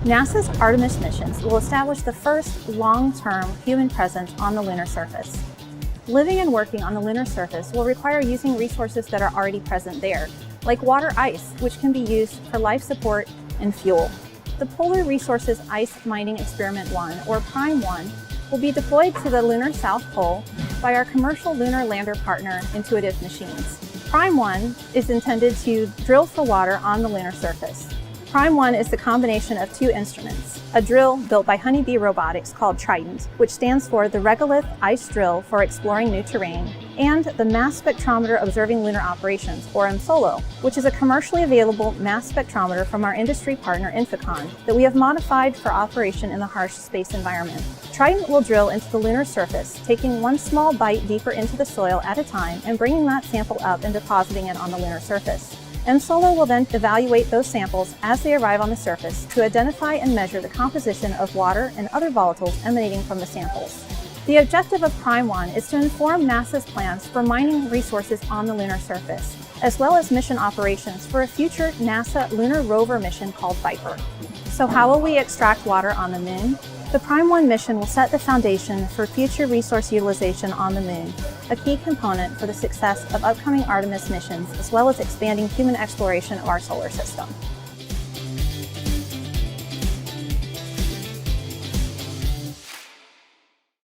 NASA's Artemis missions will establish the first long-term human presence on the lunar surface. Living and working on the lunar surface will require using resources that are already present there, like water ice, which can be used for life support and fuel. The Polar Resources Ice Mining Experiment 1, or PRIME-1, will be deployed to the lunar South Pole by our commercial lunar lander partner, Intuitive Machines. PRIME-1 is intended to drill for water on the lunar surface. PRIME-1 is the combination of two instruments: a drill built by Honeybee Robotics called Trident, which stands for the Regolith Ice Drill for Exploring New Terrain, and the Mass Spectrometer Observing Lunar Operations, or MSOLO, which is a commercially available mass spectrometer from our industry partner Inficon that we have modified for operation in the harsh space environment. Trident will drill into the lunar surface, taking one small bite deeper into the soil at a time and bringing that sample up and depositing it on the lunar surface. MSOLO will then evaluate those samples as they arrive on the surface to identify and measure the composition of water and other volatiles emanating from the samples. The objective of PRIME-1 is to inform NASA's plans for mining resources on the lunar surface, as well as mission operations for a future NASA lunar rover mission called Viper. So how will we extract water on the moon? The PRIME-1 mission will set the foundation for future resource utilization on the moon, a key component for the success of upcoming Artemis missions, as well as expanding human exploration of our solar system.